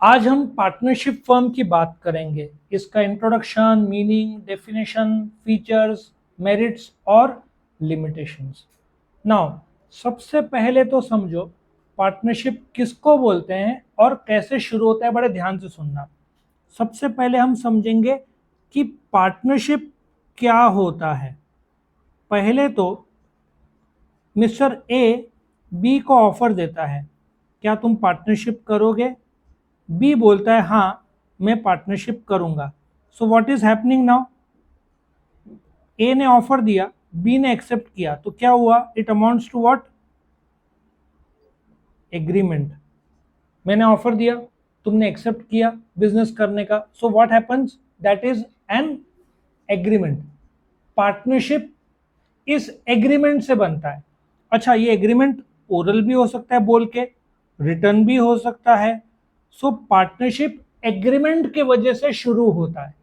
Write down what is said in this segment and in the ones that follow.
आज हम partnership firm की बात करेंगे। इसका introduction, meaning, definition, features, merits और लिमिटेशंस। नाउ सबसे पहले तो समझो पार्टनरशिप किसको बोलते हैं और कैसे शुरू होता है। बड़े ध्यान से सुनना। सबसे पहले हम समझेंगे कि पार्टनरशिप क्या होता है। पहले तो मिस्टर ए बी को ऑफर देता है, क्या तुम पार्टनरशिप करोगे? बी बोलता है हाँ, मैं पार्टनरशिप करूंगा। So what is happening now? A ने ऑफर दिया, बी ने एक्सेप्ट किया, तो क्या हुआ? It amounts to what? Agreement. मैंने ऑफर दिया, तुमने एक्सेप्ट किया बिजनेस करने का, so what happens? That is an agreement. Partnership इस एग्रीमेंट से बनता है। अच्छा, ये एग्रीमेंट ओरल भी हो सकता है, बोल के, रिटर्न भी हो सकता है। सो पार्टनरशिप एग्रीमेंट के वजह से शुरू होता है।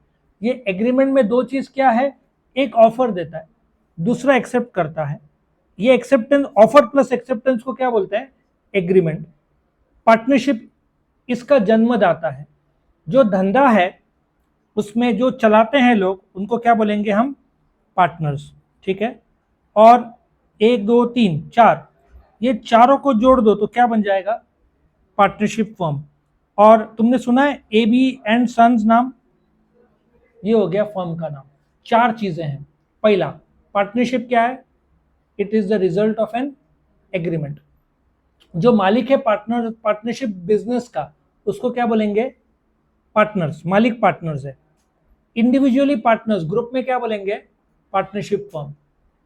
ये एग्रीमेंट में दो चीज क्या है? एक ऑफर देता है, दूसरा एक्सेप्ट करता है। ये एक्सेप्टेंस, ऑफर प्लस एक्सेप्टेंस को क्या बोलते हैं? एग्रीमेंट। पार्टनरशिप इसका जन्मदाता है। जो धंधा है उसमें जो चलाते हैं लोग, उनको क्या बोलेंगे हम? पार्टनर्स। ठीक है। और एक दो तीन चार, ये चारों को जोड़ दो तो क्या बन जाएगा? Partnership firm. और तुमने सुना है ए बी एंड सन्स नाम, ये हो गया फर्म का नाम। चार चीजें हैं। पहला, पार्टनरशिप क्या है? It is the result of an agreement. जो मालिक है पार्टनरशिप बिजनेस का, उसको क्या बोलेंगे? पार्टनर्स। मालिक पार्टनर्स है। इंडिविजुअली पार्टनर्स, ग्रुप में क्या बोलेंगे? Partnership firm.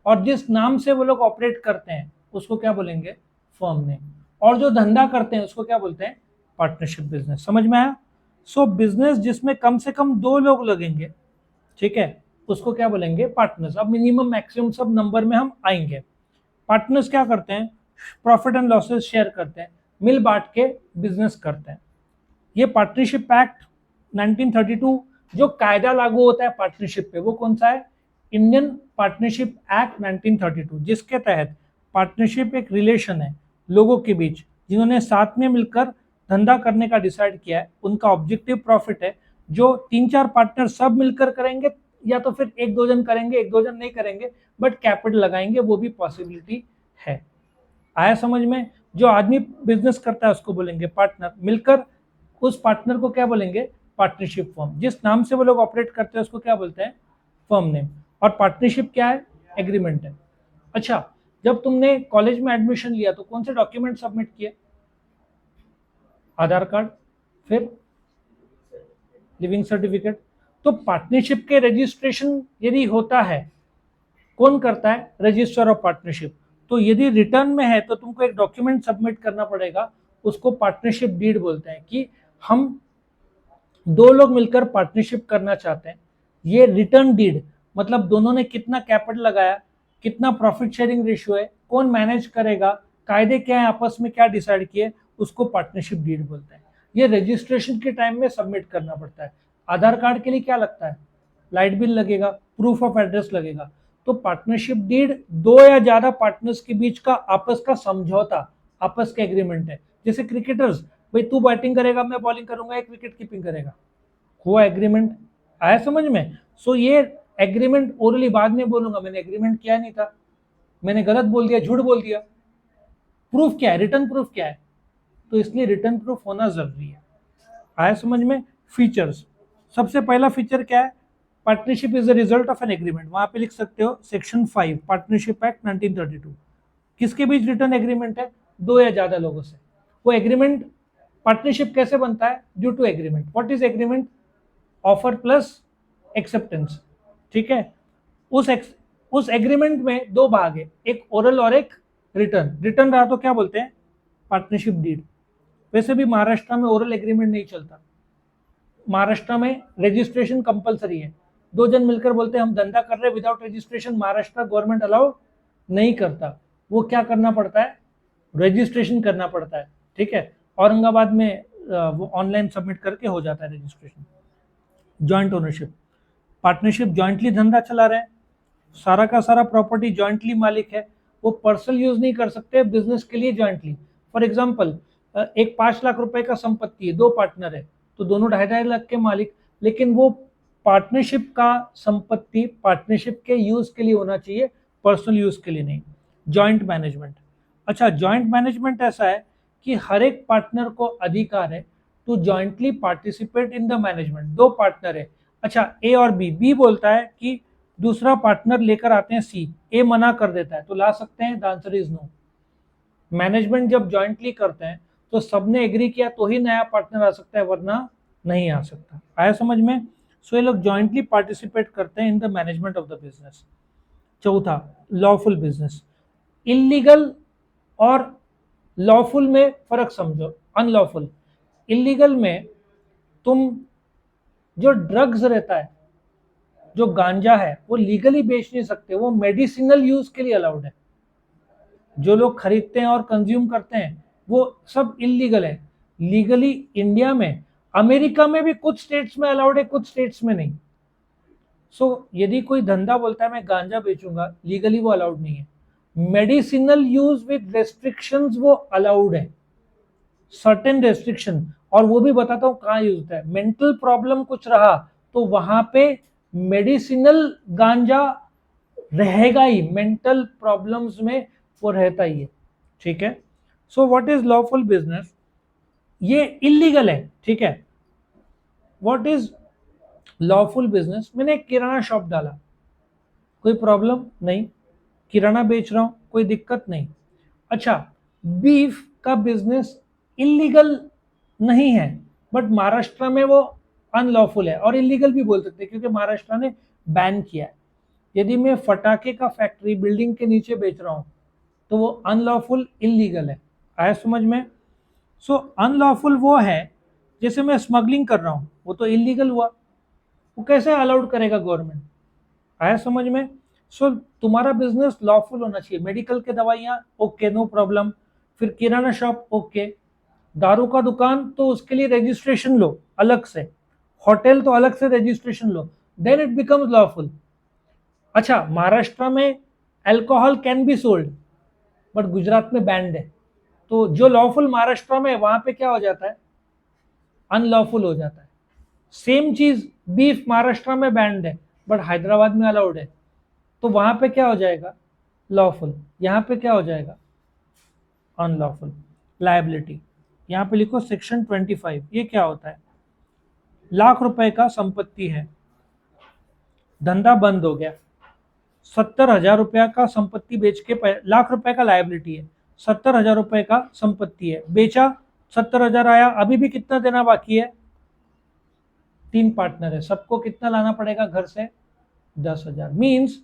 और जिस नाम से वो लोग ऑपरेट करते हैं उसको क्या बोलेंगे? Firm name. और जो धंधा करते हैं उसको क्या बोलते हैं? Partnership business. समझ में आया? सो बिजनेस जिसमें कम से कम दो लोग लगेंगे, ठीक है, उसको क्या बोलेंगे? पार्टनर्स। अब मिनिमम मैक्सिमम सब नंबर में हम आएंगे। पार्टनर्स क्या करते हैं? प्रॉफिट एंड लॉसेस शेयर करते हैं, मिल बांट के बिजनेस करते हैं। ये पार्टनरशिप एक्ट 1932 जो कायदा लागू होता है पार्टनरशिप पे, वो कौन सा है? इंडियन पार्टनरशिप एक्ट 1932, जिसके तहत पार्टनरशिप एक रिलेशन है लोगों के बीच जिन्होंने साथ में मिलकर धंधा करने का डिसाइड किया है। उनका ऑब्जेक्टिव प्रॉफिट है। जो तीन चार पार्टनर सब मिलकर करेंगे, या तो फिर एक दो जन करेंगे, एक दो जन नहीं करेंगे, बट कैपिटल लगाएंगे, वो भी पॉसिबिलिटी है। आया समझ में? जो आदमी बिजनेस करता है उसको बोलेंगे पार्टनर। मिलकर उस पार्टनर को क्या बोलेंगे? Partnership firm. जिस नाम से वो लोग ऑपरेट करते हैं उसको क्या बोलते हैं? Firm name. और पार्टनरशिप क्या है? एग्रीमेंट है। अच्छा, जब तुमने कॉलेज में एडमिशन लिया तो कौन से डॉक्यूमेंट सबमिट किए? आधार कार्ड, फिर लिविंग सर्टिफिकेट। तो पार्टनरशिप के रजिस्ट्रेशन यदि होता है, कौन करता है? Register of partnership. तो यदि रिटर्न में है तो तुमको एक डॉक्यूमेंट सबमिट करना पड़ेगा, उसको पार्टनरशिप डीड बोलते हैं। कि हम दो लोग मिलकर पार्टनरशिप करना चाहते हैं। ये रिटर्न डीड मतलब दोनों ने कितना कैपिटल लगाया, कितना प्रॉफिट शेयरिंग रेशियो है, कौन मैनेज करेगा, कायदे क्या है, आपस में क्या डिसाइड किए, उसको पार्टनरशिप डीड बोलते हैं। ये रजिस्ट्रेशन के टाइम में सबमिट करना पड़ता है। आधार कार्ड के लिए क्या लगता है? लाइट बिल लगेगा, प्रूफ ऑफ एड्रेस लगेगा। तो पार्टनरशिप डीड दो या ज्यादा पार्टनर्स के बीच का आपस का समझौता, आपस का एग्रीमेंट है। जैसे क्रिकेटर्स, भाई तू बैटिंग करेगा, मैं बॉलिंग करूंगा, एक विकेट कीपिंग करेगा, हुआ एग्रीमेंट। आया समझ में? सो ये एग्रीमेंट ओरली बाद में बोलूंगा, मैंने एग्रीमेंट किया नहीं था, मैंने गलत बोल दिया, झूठ बोल दिया। प्रूफ क्या है? रिटर्न प्रूफ क्या है? तो इसलिए रिटर्न प्रूफ होना जरूरी है। आया समझ में? फीचर्स, सबसे पहला फीचर क्या है? Partnership is the result of an agreement. वहां पे लिख सकते हो सेक्शन 5 पार्टनरशिप एक्ट 1932। किसके बीच रिटर्न एग्रीमेंट है? दो या ज्यादा लोगों से। वो एग्रीमेंट, पार्टनरशिप कैसे बनता है? Due to agreement. What is agreement? Offer plus acceptance. ठीक है। उस एग्रीमेंट में दो भाग है, एक ओरल और एक रिटर्न। रिटर्न रहा तो क्या बोलते हैं? Partnership deed. वैसे भी महाराष्ट्र में ओरल एग्रीमेंट नहीं चलता। महाराष्ट्र में रजिस्ट्रेशन कंपलसरी है। दो जन मिलकर बोलते हैं हम धंधा कर रहे हैं without registration, Maharashtra government allow नहीं करता। वो क्या करना पड़ता है? रजिस्ट्रेशन करना पड़ता है। ठीक है। औरंगाबाद में वो ऑनलाइन सबमिट करके हो जाता है registration. Joint ownership, partnership jointly धंधा चला रहे हैं, सारा का सारा प्रॉपर्टी जॉइंटली मालिक है। वो पर्सनल यूज नहीं कर सकते बिजनेस के लिए जॉइंटली। फॉर एग्जांपल, एक 5 लाख रुपए का संपत्ति है, 2 पार्टनर है, तो दोनों 2.5-2.5 लाख के मालिक, लेकिन वो पार्टनरशिप का संपत्ति पार्टनरशिप के यूज के लिए होना चाहिए, पर्सनल यूज के लिए नहीं। जॉइंट मैनेजमेंट, अच्छा जॉइंट मैनेजमेंट ऐसा है कि हर एक पार्टनर को अधिकार है to jointly participate in the management. 2 partner है, अच्छा ए और बी बोलता है कि दूसरा पार्टनर लेकर आते हैं सी, ए मना कर देता है, तो ला सकते हैं? The answer is no. Management जब जॉइंटली करते हैं तो सबने एग्री किया तो ही नया पार्टनर आ सकता है, वरना नहीं आ सकता। आया समझ में? सो ये लोग जॉइंटली पार्टिसिपेट करते हैं इन the management of the business. चौथा, लॉफुल बिजनेस। इलीगल और लॉफुल में फर्क समझो। अनलॉफुल, इलीगल में तुम जो ड्रग्स रहता है, जो गांजा है, वो लीगली बेच नहीं सकते, वो मेडिसिनल यूज के लिए अलाउड है। जो लोग खरीदते हैं और कंज्यूम करते हैं वो सब इलीगल है। लीगली इंडिया में, अमेरिका में भी कुछ स्टेट्स में अलाउड है, कुछ स्टेट्स में नहीं। सो यदि कोई धंधा बोलता है मैं गांजा बेचूंगा, लीगली वो अलाउड नहीं है। मेडिसिनल यूज विद रेस्ट्रिक्शंस वो अलाउड है, सर्टेन रेस्ट्रिक्शन, और वो भी बताता हूं कहाँ यूज होता है। मेंटल प्रॉब्लम कुछ रहा तो वहां पे मेडिसिनल गांजा रहेगा ही, मेंटल प्रॉब्लम्स में वो रहता ही है, ठीक है। सो व्हाट इज लॉफुल बिजनेस? ये इलीगल है, ठीक है। What is lawful business? मैंने एक किराना शॉप डाला, कोई प्रॉब्लम नहीं, किराना बेच रहा हूं, कोई दिक्कत नहीं। अच्छा, बीफ का बिजनेस इलीगल नहीं है, बट महाराष्ट्र में वो अनलॉफुल है, और इलीगल भी बोल सकते हैं क्योंकि महाराष्ट्र ने बैन किया है। यदि मैं फटाके का फैक्ट्री बिल्डिंग के नीचे बेच रहा हूं तो वो अनलॉफुल इलीगल है। आया समझ में? सो अनलॉफुल वो है, जैसे मैं स्मगलिंग कर रहा हूं, वो तो इलीगल हुआ, वो कैसे अलाउड करेगा गवर्नमेंट? आया समझ में? सो तुम्हारा बिजनेस लॉफुल होना चाहिए। मेडिकल के दवाइयाँ ओके, नो प्रॉब्लम। फिर किराना शॉप ओके। दारू का दुकान तो उसके लिए रजिस्ट्रेशन लो अलग से, होटल तो अलग से रजिस्ट्रेशन लो, देन इट बिकम्स लॉफुल। अच्छा, महाराष्ट्र में alcohol can be sold, but Gujarat में बैंड है, तो जो लॉफुल महाराष्ट्र में है वहां पे क्या हो जाता है? अनलॉफुल हो जाता है। सेम चीज, बीफ महाराष्ट्र में बैंड है बट हैदराबाद में अलाउड है, तो वहां पे क्या हो जाएगा? लॉफुल। यहां पे क्या हो जाएगा? अनलॉफुल। लायबिलिटी, यहां पे लिखो सेक्शन 25। ये क्या होता है? लाख रुपए का संपत्ति है, धंधा बंद हो गया, 70,000 रुपया का संपत्ति बेच के, लाख रुपए का लायबिलिटी है, 70,000 रुपए का संपत्ति है, बेचा, 70,000 आया, अभी भी कितना देना बाकी है? 3 पार्टनर है, सबको कितना लाना पड़ेगा घर से? 10,000। मीन्स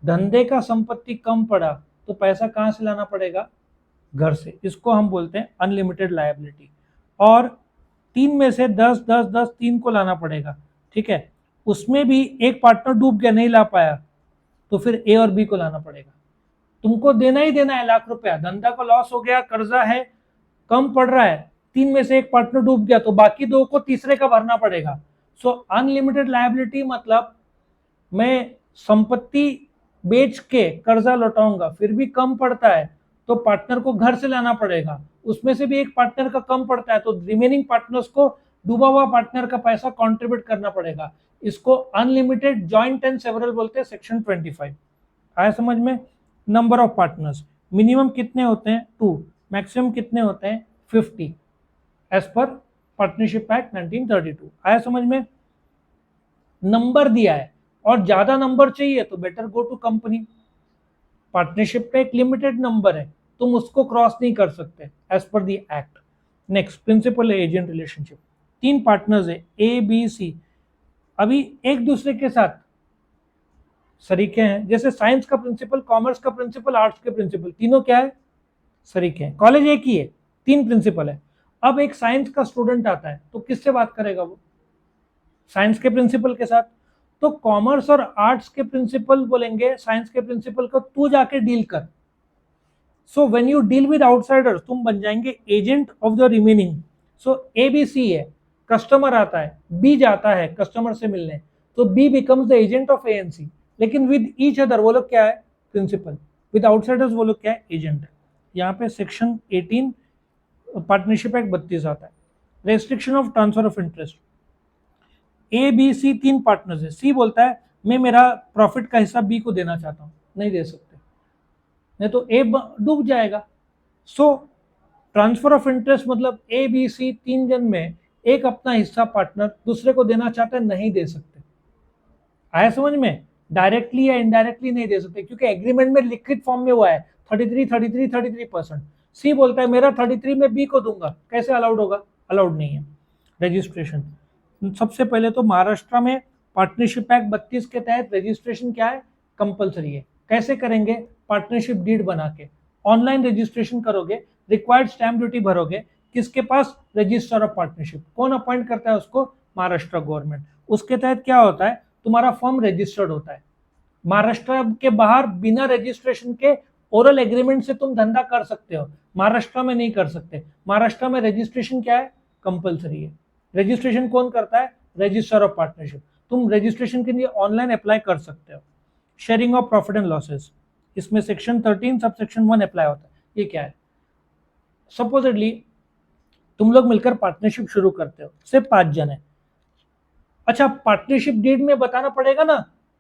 धंधे का संपत्ति कम पड़ा तो पैसा कहां से लाना पड़ेगा? घर से। इसको हम बोलते हैं अनलिमिटेड लायबिलिटी। और 3 में से 10 10 10 3 को लाना पड़ेगा, ठीक है। उसमें भी एक पार्टनर डूब गया, नहीं ला पाया, तो फिर ए और बी को लाना पड़ेगा। तुमको देना ही देना है लाख रुपया, धंधा को लॉस हो गया, कर्जा है, कम पड़ रहा है, 3 में से एक पार्टनर डूब गया तो बाकी 2 को तीसरे का भरना पड़ेगा। सो अनलिमिटेड लायबिलिटी मतलब मैं संपत्ति बेच के कर्जा लौटाऊंगा, फिर भी कम पड़ता है तो पार्टनर को घर से लाना पड़ेगा, उसमें से भी एक पार्टनर का कम पड़ता है तो रिमेनिंग पार्टनर्स को डूबा हुआ पार्टनर का पैसा कंट्रीब्यूट करना पड़ेगा। इसको अनलिमिटेड जॉइंट एंड सेवरल बोलते हैं, सेक्शन 25। आया समझ में? नंबर ऑफ पार्टनर्स, मिनिमम कितने होते हैं? 2, मैक्सिमम कितने होते हैं? 50, एज पर पार्टनरशिप एक्ट 1932। आया समझ में? नंबर दिया है, और ज्यादा नंबर चाहिए तो better go to company. Partnership पे एक लिमिटेड नंबर है, तुम उसको क्रॉस नहीं कर सकते as per the act. Next, principal agent relationship. 3 partners है, ए बी सी, अभी एक दूसरे के साथ सरीके हैं, जैसे साइंस का प्रिंसिपल, कॉमर्स का प्रिंसिपल, आर्ट्स के प्रिंसिपल, तीनों क्या है? सरीके हैं। कॉलेज एक ही है, 3 प्रिंसिपल है। अब एक साइंस का स्टूडेंट आता है तो किससे बात करेगा? वो साइंस के प्रिंसिपल के साथ। तो कॉमर्स और आर्ट्स के प्रिंसिपल बोलेंगे साइंस के प्रिंसिपल को तू जाके डील कर। So when you deal with outsiders तुम बन जाएंगे agent of the remaining. So A B C है, कस्टमर आता है, बी जाता है कस्टमर से मिलने, तो B becomes the agent of A and C, लेकिन विद ईच अदर वो लोग क्या है? प्रिंसिपल। विद आउटसाइडर्स वो लोग क्या है? एजेंट। यहाँ पे सेक्शन 18 पार्टनरशिप एक्ट 32 आता है। Restriction of transfer of interest, A B C तीन पार्टनर्स है, सी बोलता है मैं मेरा प्रॉफिट का हिस्सा बी को देना चाहता हूं, नहीं दे सकते, नहीं तो ए डूब जाएगा। सो ट्रांसफर ऑफ इंटरेस्ट मतलब ए बी सी तीन जन में एक अपना हिस्सा पार्टनर दूसरे को देना चाहता है, नहीं दे सकते। आया समझ में? डायरेक्टली या इनडायरेक्टली नहीं दे सकते, क्योंकि एग्रीमेंट में लिखित फॉर्म में हुआ है 33 सी बोलता है मेरा 33 में बी को दूंगा, कैसे अलाउड होगा? अलाउड नहीं है। रजिस्ट्रेशन, सबसे पहले तो महाराष्ट्र में पार्टनरशिप एक्ट 32 के तहत रजिस्ट्रेशन क्या है? कंपलसरी है। कैसे करेंगे? पार्टनरशिप डीड बना के ऑनलाइन रजिस्ट्रेशन करोगे, रिक्वायर्ड स्टैम्प ड्यूटी भरोगे, किसके पास? Register of partnership. कौन अपॉइंट करता है उसको? महाराष्ट्र गवर्नमेंट। उसके तहत क्या होता है? तुम्हारा फर्म रजिस्टर्ड होता है। महाराष्ट्र के बाहर बिना रजिस्ट्रेशन के ओरल एग्रीमेंट से तुम धंधा कर सकते हो, महाराष्ट्र में नहीं कर सकते। महाराष्ट्र में रजिस्ट्रेशन क्या है? कंपलसरी है। रजिस्ट्रेशन कौन करता है? Register of partnership. तुम रजिस्ट्रेशन के लिए ऑनलाइन अप्लाई कर सकते हो। Sharing of profit and losses, इसमें सेक्शन 13 सब सेक्शन 1 अप्लाई होता है। ये क्या है? सपोजिटली तुम लोग मिलकर पार्टनरशिप शुरू करते हो, सिर्फ 5 जन है। अच्छा, पार्टनरशिप डीड में बताना पड़ेगा ना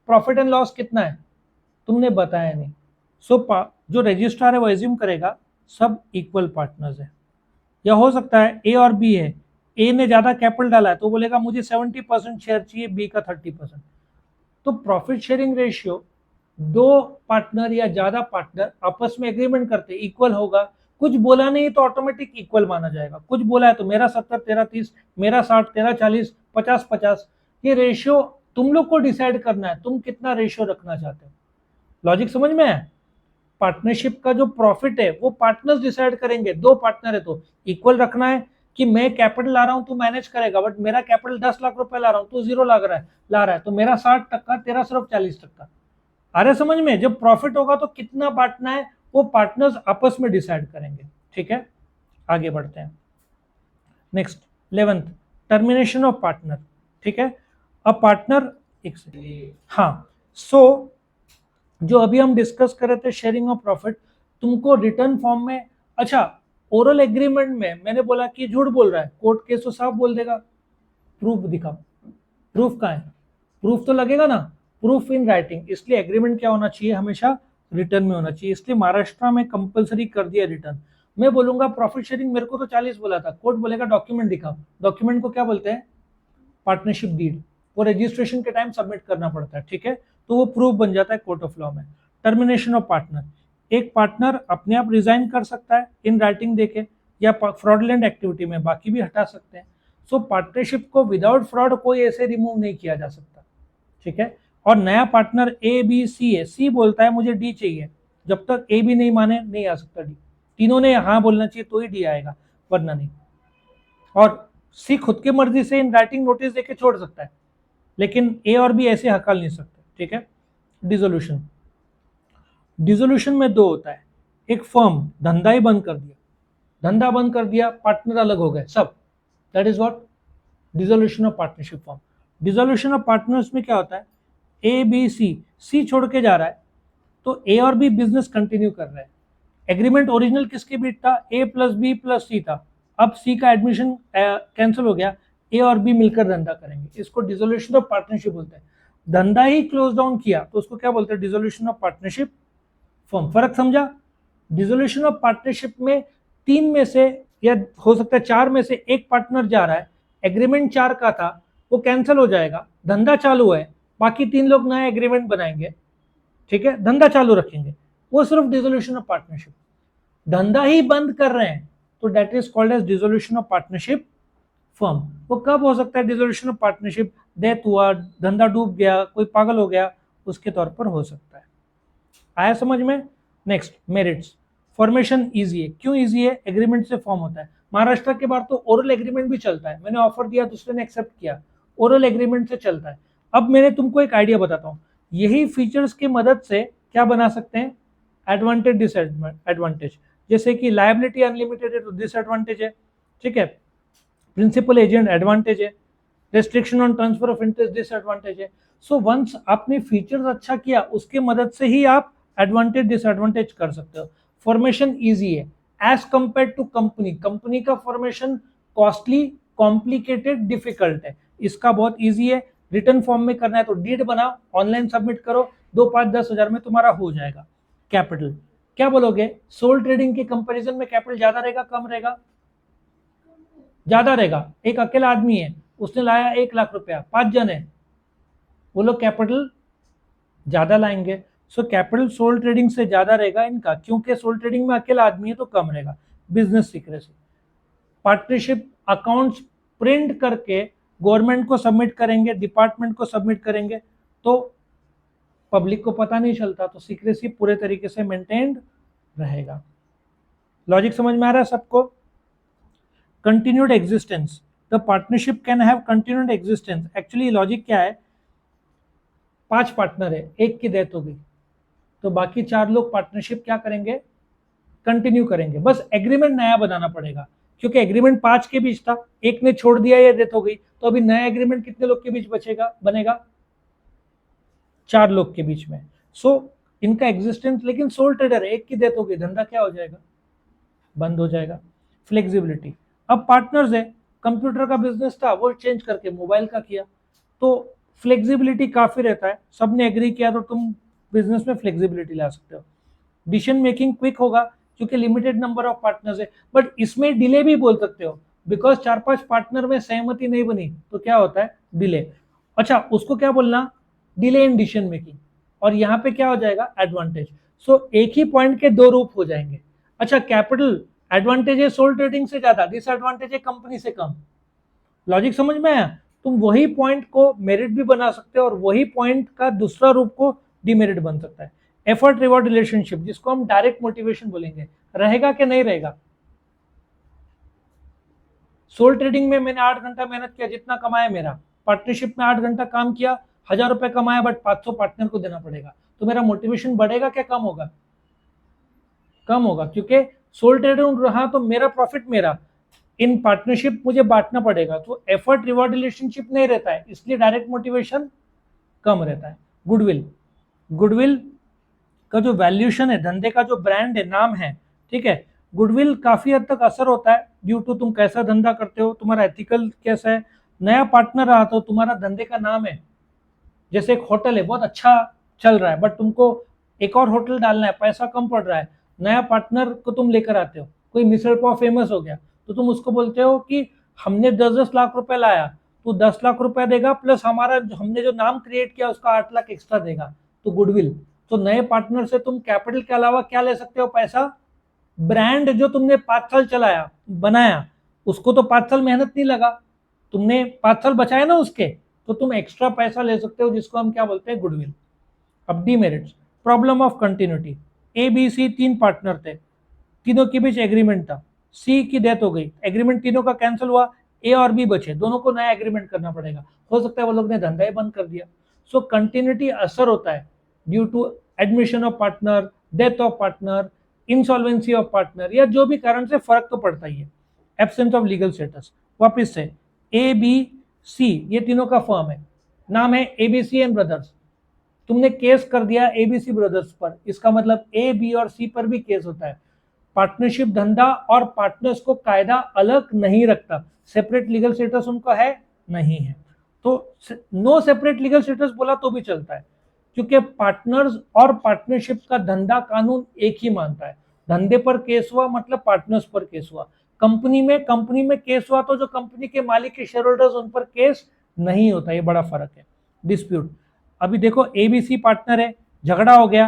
प्रॉफिट एंड लॉस कितना है, तुमने बताया नहीं। सो जो रजिस्ट्रार है वो एज्यूम करेगा सब इक्वल पार्टनर्स है। या हो सकता है ए और बी है, ए ने ज्यादा कैपिटल डाला है तो बोलेगा मुझे 70% शेयर चाहिए, बी का 30%। तो प्रॉफिट शेयरिंग रेशियो दो पार्टनर या ज्यादा पार्टनर आपस में एग्रीमेंट करते इक्वल होगा। कुछ बोला नहीं तो ऑटोमेटिक इक्वल माना जाएगा, कुछ बोला है तो मेरा 70 तेरा 30, मेरा 60 तेरा 40, 50-50। ये रेशियो तुम लोग को डिसाइड करना है, तुम कितना रेशियो रखना चाहते हो। लॉजिक समझ में है? पार्टनरशिप का जो प्रॉफिट है वो पार्टनर्स डिसाइड करेंगे। दो पार्टनर है तो इक्वल रखना है कि मैं कैपिटल ला रहा हूं तू मैनेज करेगा, बट मेरा कैपिटल 10 लाख रुपए ला रहा हूं तू 0 ला रहा है तो मेरा 60%, तेरा सिर्फ 40%। आ रहा समझ में? जब प्रॉफिट होगा तो कितना बांटना है वो पार्टनर्स आपस में डिसाइड करेंगे। ठीक है, आगे बढ़ते हैं। Next 11th, termination of partner. ठीक है, अब पार्टनर हाँ, सो जो अभी हम डिस्कस कर रहे थे शेयरिंग ऑफ प्रॉफिट, तुमको रिटर्न फॉर्म में, अच्छा ओरल एग्रीमेंट में मैंने बोला कि झूठ बोल रहा है, कोर्ट केस तो साफ बोल देगा, प्रूफ दिखाओ। प्रूफ कहाँ है? प्रूफ तो लगेगा ना, प्रूफ इन राइटिंग। इसलिए एग्रीमेंट क्या होना चाहिए? हमेशा रिटर्न में होना चाहिए। इसलिए महाराष्ट्र में कंपलसरी कर दिया रिटर्न। मैं बोलूंगा प्रॉफिट शेयरिंग मेरे को तो 40 बोला था, कोर्ट बोलेगा डॉक्यूमेंट दिखाओ। डॉक्यूमेंट को क्या बोलते हैं? Partnership deed. वो रजिस्ट्रेशन के टाइम सबमिट करना पड़ता है। ठीक है, तो वो प्रूफ बन जाता है कोर्ट ऑफ लॉ में। टर्मिनेशन ऑफ पार्टनर, एक पार्टनर अपने आप रिजाइन कर सकता है इन राइटिंग देके, या फ्रॉडलेंट एक्टिविटी में, बाकी भी हटा सकते हैं। सो पार्टनरशिप को विदाउट फ्रॉड कोई ऐसे रिमूव नहीं किया जा सकता। ठीक है, और नया पार्टनर ए बी सी है, सी बोलता है मुझे डी चाहिए, जब तक ए बी नहीं माने नहीं आ सकता डी। तीनों ने हाँ बोलना चाहिए तो ही डी आएगा, वरना नहीं। और सी खुद की मर्जी से इन राइटिंग नोटिस देके छोड़ सकता है, लेकिन ए और बी ऐसे हकाल नहीं सकते। ठीक है, डिसोल्यूशन, डिसोल्यूशन में दो होता है। एक फर्म धंधा ही बंद कर दिया, धंधा बंद कर दिया, पार्टनर अलग हो गए सब, that is what? Dissolution of partnership firm. Dissolution of partners में क्या होता है? ए बी सी, सी छोड़ के जा रहा है तो ए और बी बिजनेस कंटिन्यू कर रहे हैं। एग्रीमेंट ओरिजिनल किसके बीच था? ए प्लस बी प्लस सी था। अब सी का एडमिशन कैंसिल हो गया, ए और बी मिलकर धंधा करेंगे, इसको डिसोल्यूशन ऑफ पार्टनरशिप बोलते हैं। धंधा ही क्लोज डाउन किया तो उसको क्या बोलते हैं? Dissolution of partnership firm. फर्क समझा? डिसोल्यूशन ऑफ पार्टनरशिप में 3 में से या हो सकता है 4 में से एक पार्टनर जा रहा है, एग्रीमेंट 4 का था वो कैंसिल हो जाएगा, धंधा चालू है, बाकी 3 लोग नया एग्रीमेंट बनाएंगे। ठीक है, धंधा चालू रखेंगे, वो सिर्फ डिसोल्यूशन ऑफ पार्टनरशिप। धंधा ही बंद कर रहे हैं तो that is called as dissolution of partnership firm. वो कब हो सकता है डिसोल्यूशन ऑफ पार्टनरशिप? डेथ हुआ, धंधा डूब गया, कोई पागल हो गया, उसके तौर पर हो सकता है। आया समझ में? Next, merits. फॉर्मेशन इजी है, क्यों इजी है? एग्रीमेंट से फॉर्म होता है। महाराष्ट्र के बाद तो ओरल एग्रीमेंट भी चलता है, मैंने ऑफर दिया दूसरे ने एक्सेप्ट किया, ओरल एग्रीमेंट से चलता है। अब मैंने तुमको एक आइडिया बताता हूँ, यही फीचर्स की मदद से क्या बना सकते हैं? Advantage disadvantage. जैसे कि लायबिलिटी अनलिमिटेड है तो डिसएडवांटेज है। ठीक है, प्रिंसिपल एजेंट एडवांटेज है, restriction on transfer of interest disadvantage है। सो वंस आपने फीचर्स अच्छा किया उसके मदद से ही आप एडवांटेज डिसएडवांटेज कर सकते हो। फॉर्मेशन इजी है, as compare to company, company का फॉर्मेशन कॉस्टली, कॉम्प्लिकेटेड, डिफिकल्ट है, इसका बहुत ईजी है। रिटर्न फॉर्म में करना है तो डीड बनाओ, ऑनलाइन सबमिट करो, 2, 5, 10 हजार में तुम्हारा हो जाएगा। कैपिटल क्या बोलोगे, सोल ट्रेडिंग के कंपैरिजन में कैपिटल ज्यादा रहेगा कम रहेगा? ज्यादा रहेगा। एक अकेला आदमी है, उसने लाया 1 लाख रुपया, 5 जन है, वो लोग कैपिटल ज्यादा लाएंगे। सो कैपिटल सोल ट्रेडिंग से ज्यादा रहेगा इनका, क्योंकि सोल ट्रेडिंग में अकेला आदमी है तो कम रहेगा। Business secrecy, partnership accounts print करके गवर्नमेंट को सबमिट करेंगे, डिपार्टमेंट को सबमिट करेंगे, तो पब्लिक को पता नहीं चलता, तो सीक्रेसी पूरे तरीके से मेंटेन्ड रहेगा। लॉजिक समझ में आ रहा है सबको? Continued existence, the partnership can have continued existence. Actually logic क्या है, 5 पार्टनर है, एक की डेथ हो गई, तो बाकी 4 लोग पार्टनरशिप क्या करेंगे, कंटिन्यू करेंगे, बस एग्रीमेंट नया बनाना पड़ेगा, क्योंकि एग्रीमेंट 5 के बीच था, एक ने छोड़ दिया या डेथ हो गई, तो अभी नया एग्रीमेंट कितने लोग के बीच बनेगा? 4 लोग के बीच में। सो इनका एग्जिस्टेंस, लेकिन सोल ट्रेडर है, एक की डेथ हो गई, धंधा क्या हो जाएगा, बंद हो जाएगा। फ्लेक्सिबिलिटी, अब पार्टनर्स है, कंप्यूटर का बिजनेस था वो चेंज करके मोबाइल का किया, तो फ्लेक्सिबिलिटी काफी रहता है, सबने एग्री किया तो तुम बिजनेस में फ्लेक्सिबिलिटी ला सकते हो। डिसीजन मेकिंग क्विक होगा क्योंकि लिमिटेड नंबर ऑफ पार्टनर्स है, बट इसमें डिले भी बोल सकते हो, बिकॉज 4-5 पार्टनर में सहमति नहीं बनी तो क्या होता है, डिले। अच्छा, उसको क्या बोलना, डिले इन डिसीजन मेकिंग, और यहाँ पे क्या हो जाएगा, एडवांटेज। सो एक ही पॉइंट के 2 रूप हो जाएंगे। अच्छा, कैपिटल एडवांटेज है सोल ट्रेडिंग से ज्यादा, डिसएडवांटेज है कंपनी से कम। लॉजिक समझ में आया? तुम वही पॉइंट को मेरिट भी बना सकते हो और वही पॉइंट का दूसरा रूप को डिमेरिट बन सकता है। एफर्ट रिवॉर्ड रिलेशनशिप, जिसको हम डायरेक्ट मोटिवेशन बोलेंगे, रहेगा कि नहीं रहेगा? सोल ट्रेडिंग में मैंने 8 घंटा मेहनत किया, जितना कमाया मेरा, पार्टनरशिप में 8 घंटा काम किया, 1000 रुपए कमाया, बट 500 पार्टनर को देना पड़ेगा, तो मेरा मोटिवेशन बढ़ेगा क्या कम होगा? कम होगा, क्योंकि सोल ट्रेडर रहा तो मेरा प्रॉफिट मेरा, इन पार्टनरशिप मुझे बांटना पड़ेगा, तो एफर्ट रिवॉर्ड रिलेशनशिप नहीं रहता है, इसलिए डायरेक्ट मोटिवेशन कम रहता है। गुडविल, गुडविल का जो वैल्यूएशन है, धंधे का जो ब्रांड है, नाम है, ठीक है, गुडविल काफी हद तक असर होता है ड्यू टू तुम कैसा धंधा करते हो, तुम्हारा एथिकल कैसा है। नया पार्टनर रहा तो तुम्हारा धंधे का नाम है, जैसे एक होटल है बहुत अच्छा चल रहा है, बट तुमको एक और होटल डालना है, पैसा कम पड़ रहा है, नया पार्टनर को तुम लेकर आते हो, कोई मिसल पाव फेमस हो गया, तो तुम उसको बोलते हो कि हमने 10-10 लाख रुपए लाया, तो 10 लाख रुपए देगा, प्लस हमारा हमने जो नाम क्रिएट किया उसका 8 लाख एक्स्ट्रा देगा, तो गुडविल। तो नए पार्टनर से तुम कैपिटल के अलावा क्या ले सकते हो, पैसा, ब्रांड जो तुमने 5 साल चलाया बनाया, उसको तो 5 साल मेहनत नहीं लगा, तुमने 5 साल बचाए ना उसके, तो तुम एक्स्ट्रा पैसा ले सकते हो, जिसको हम क्या बोलते हैं, गुडविल। अब demerits, problem of continuity, A B C 3 partner थे, तीनों के बीच एग्रीमेंट था, सी की डेथ हो गई, एग्रीमेंट तीनों का कैंसिल हुआ, ए और बी बचे, दोनों को नया एग्रीमेंट करना पड़ेगा, हो सकता है वो लोग ने धंधा ही बंद कर दिया। सो कंटिन्यूटी असर होता है due to admission of partner, death of partner, insolvency of partner, या जो भी कारण से फर्क तो पड़ता ही है। एब्सेंस ऑफ लीगल स्टेटस, वापिस से ए बी सी ये तीनों का फर्म है, नाम है एबीसी एंड ब्रदर्स, तुमने केस कर दिया एबीसी ब्रदर्स पर, इसका मतलब ए बी और सी पर भी केस होता है। पार्टनरशिप धंधा और पार्टनर्स को कायदा अलग नहीं रखता, सेपरेट लीगल स्टेटस उनका है नहीं है, तो नो सेपरेट लीगल स्टेटस बोला तो भी चलता है, क्योंकि पार्टनर्स और पार्टनरशिप का धंधा कानून एक ही मानता है। धंधे पर केस हुआ मतलब पार्टनर्स पर केस हुआ, कंपनी में केस हुआ तो जो कंपनी के मालिक के शेयर होल्डर्स उन पर केस नहीं होता, ये बड़ा फर्क है। डिस्प्यूट, अभी देखो एबीसी पार्टनर है, झगड़ा हो गया,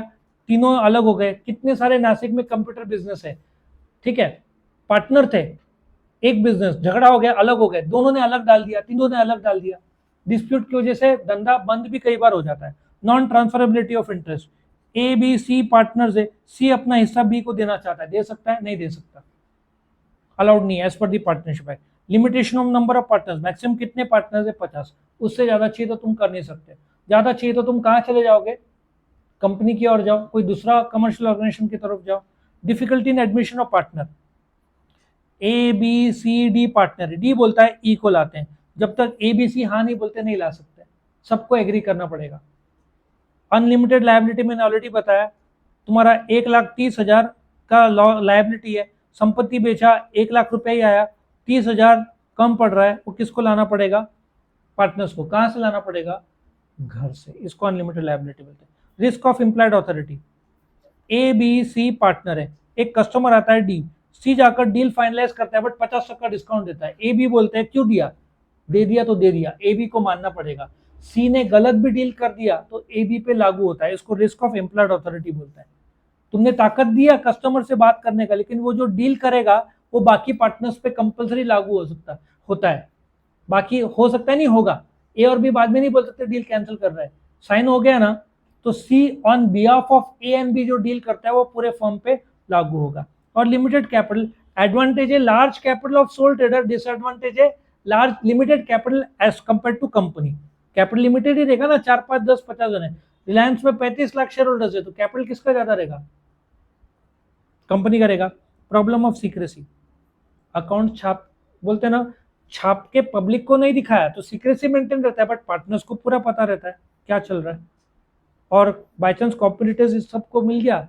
तीनों अलग हो गए, कितने सारे नासिक में कंप्यूटर बिजनेस है, ठीक है, पार्टनर थे, एक बिजनेस, झगड़ा हो गया, अलग हो गए, दोनों ने अलग डाल दिया, तीनों ने अलग डाल दिया, डिस्प्यूट की वजह से धंधा बंद भी कई बार हो जाता है। Non transferability of interest, A B C partners है, सी अपना हिस्सा बी को देना चाहता है, दे सकता है, नहीं दे सकता, अलाउड नहीं है as per the partnership act. Limitation of number of partners, maximum कितने पार्टनर्स है, 50, उससे ज्यादा चाहिए तो तुम कर नहीं सकते, ज्यादा चाहिए तो तुम कहाँ चले जाओगे, कंपनी की ओर जाओ, कोई दूसरा कमर्शियल ऑर्गेनाइजेशन की तरफ जाओ। Difficulty in admission of partner, A B C D partner है, डी बोलता है ई को लाते हैं, जब तक ए बी सी हाँ नहीं बोलते नहीं ला सकते, सबको एग्री करना पड़ेगा। अनलिमिटेड लायबिलिटी मैंने ऑलरेडी बताया, तुम्हारा 1,30,000 का लायबिलिटी है, संपत्ति बेचा 1 लाख रुपया ही आया, 30,000 कम पड़ रहा है, वो किसको लाना पड़ेगा? पार्टनर्स को। कहां से लाना पड़ेगा? घर से। इसको अनलिमिटेड लायबिलिटी बोलते हैं। Risk of implied authority, A B C partner है, एक कस्टमर आता है डी, सी जाकर डील फाइनलाइज करता है बट 50% डिस्काउंट देता है, ए बी बोलते हैं क्यों दिया, दे दिया तो दे दिया, ए बी को मानना पड़ेगा। सी ने गलत भी डील कर दिया तो ए बी पे लागू होता है, इसको रिस्क ऑफ इम्प्लाइड अथॉरिटी बोलता है। तुमने ताकत दिया कस्टमर से बात करने का, लेकिन वो जो डील करेगा वो बाकी पार्टनर्स पे कंपलसरी लागू हो सकता होता है, बाकी हो सकता है नहीं होगा, ए और बी बाद में नहीं बोल सकते डील कैंसिल कर रहा है, साइन हो गया ना, तो C on behalf of A and B जो डील करता है वो पूरे फर्म पे लागू होगा। और लिमिटेड कैपिटल, एडवांटेज है large capital of sole trader, disadvantage है large limited capital as compare to company. Capital limited ही रहेगा ना, 4, 5, 10, 50 जन है, रिलायंस में 35 लाख शेयर होल्डर्स है, तो कैपिटल किसका ज्यादा रहेगा? कंपनी का रहेगा। प्रॉब्लम ऑफ सीक्रेसी, अकाउंट छाप बोलते हैं ना, छाप के पब्लिक को नहीं दिखाया तो सीक्रेसी मेंटेन रहता है, बट पार्टनर्स को पूरा पता रहता है क्या चल रहा है। और बाई चांस कॉर्पोरेटर्स इस सबको मिल गया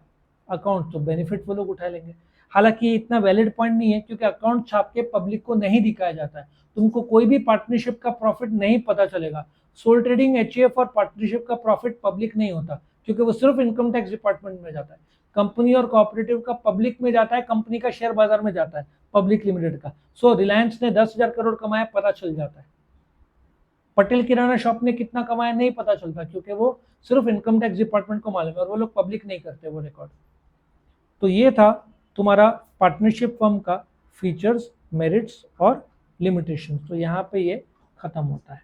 अकाउंट, तो बेनिफिट वो लोग उठा लेंगे। हालांकि ये इतना वैलिड पॉइंट नहीं है, क्योंकि अकाउंट छाप के पब्लिक को नहीं दिखाया जाता है, तुमको कोई भी पार्टनरशिप का प्रॉफिट नहीं पता चलेगा। सोल ट्रेडिंग, एचईएफ और पार्टनरशिप का प्रॉफिट पब्लिक नहीं होता, क्योंकि वो सिर्फ इनकम टैक्स डिपार्टमेंट में जाता है। कंपनी और कोऑपरेटिव का पब्लिक में जाता है, कंपनी का शेयर बाजार में जाता है, पब्लिक लिमिटेड का। सो रिलायंस ने 10,000 करोड़ कमाया, पता चल जाता है। पटेल किराना शॉप ने कितना कमाया नहीं पता चलता, क्योंकि वो सिर्फ इनकम टैक्स डिपार्टमेंट को मालूम है और वो लोग पब्लिक नहीं करते वो रिकॉर्ड। तो ये था तुम्हारा पार्टनरशिप फर्म का फीचर्स, मेरिट्स और लिमिटेशंस। तो यहाँ पे ये खत्म होता है।